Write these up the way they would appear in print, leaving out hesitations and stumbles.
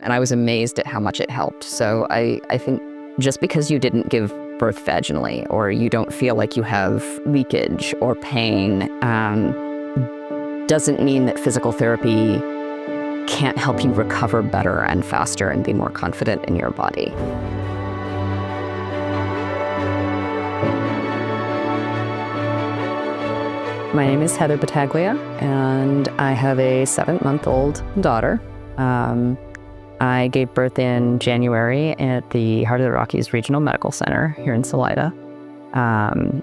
And I was amazed at how much it helped. So I think just because you didn't give birth vaginally, or you don't feel like you have leakage or pain, doesn't mean that physical therapy can't help you recover better and faster and be more confident in your body. My name is Heather Battaglia, and I have a 7-month-old daughter. I gave birth in January at the Heart of the Rockies Regional Medical Center here in Salida.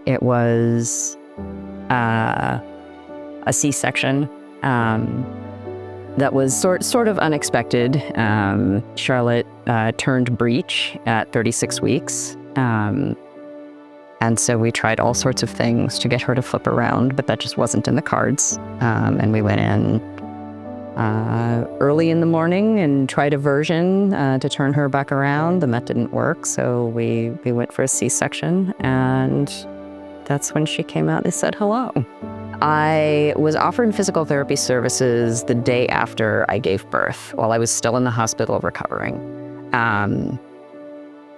It was a C-section that was sort of unexpected. Charlotte turned breech at 36 weeks. And so we tried all sorts of things to get her to flip around, but that just wasn't in the cards. And we went in early in the morning and tried a version to turn her back around, and that didn't work. So we went for a C-section, and that's when she came out and said hello. I was offered physical therapy services the day after I gave birth, while I was still in the hospital recovering.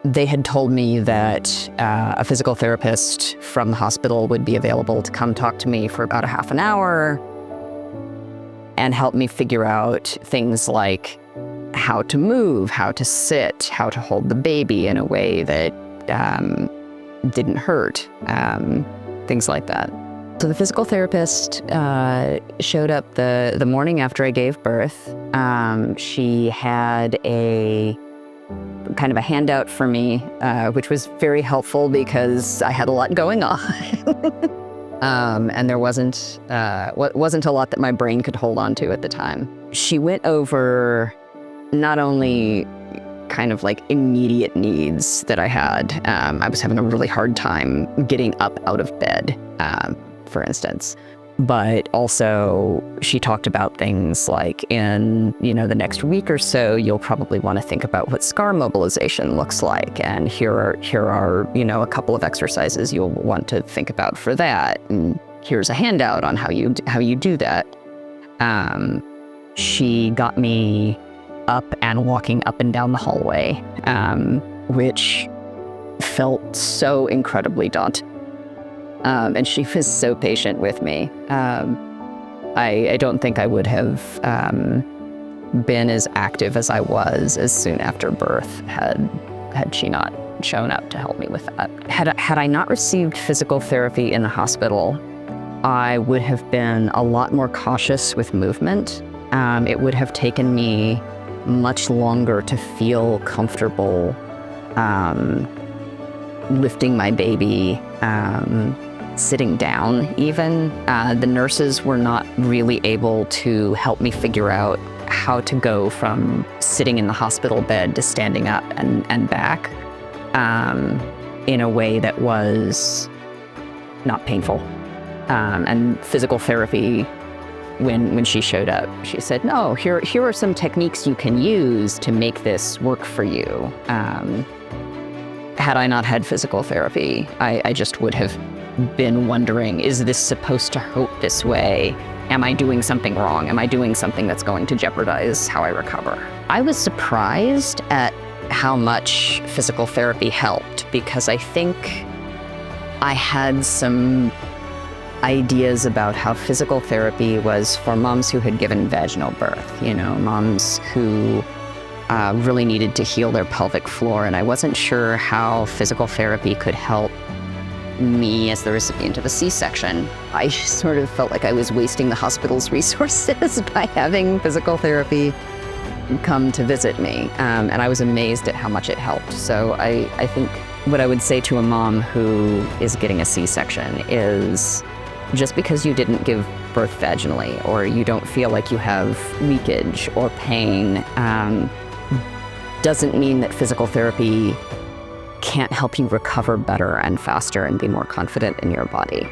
They had told me that a physical therapist from the hospital would be available to come talk to me for about a half an hour and help me figure out things like how to move, how to sit, how to hold the baby in a way that didn't hurt, things like that. So the physical therapist showed up the morning after I gave birth. She had a kind of a handout for me, which was very helpful because I had a lot going on. And there wasn't a lot that my brain could hold on to at the time. She went over not only kind of like immediate needs that I had. I was having a really hard time getting up out of bed, for instance. But also she talked about things like in, the next week or so, you'll probably want to think about what scar mobilization looks like. And here are, a couple of exercises you'll want to think about for that. And here's a handout on how you do that. She got me up and walking up and down the hallway, which felt so incredibly daunting. And she was so patient with me. I don't think I would have been as active as I was as soon after birth had she not shown up to help me with that. Had I not received physical therapy in the hospital, I would have been a lot more cautious with movement. It would have taken me much longer to feel comfortable lifting my baby, sitting down even. The nurses were not really able to help me figure out how to go from sitting in the hospital bed to standing up and back in a way that was not painful. And physical therapy, when she showed up, she said, no, here are some techniques you can use to make this work for you. Had I not had physical therapy, I just would have been wondering, is this supposed to hurt this way? Am I doing something wrong? Am I doing something that's going to jeopardize how I recover? I was surprised at how much physical therapy helped, because I think I had some ideas about how physical therapy was for moms who had given vaginal birth, moms who really needed to heal their pelvic floor, and I wasn't sure how physical therapy could help me as the recipient of a C-section. I sort of felt like I was wasting the hospital's resources by having physical therapy come to visit me, and I was amazed at how much it helped. So I think what I would say to a mom who is getting a C-section is, just because you didn't give birth vaginally, or you don't feel like you have leakage or pain, doesn't mean that physical therapy can't help you recover better and faster and be more confident in your body.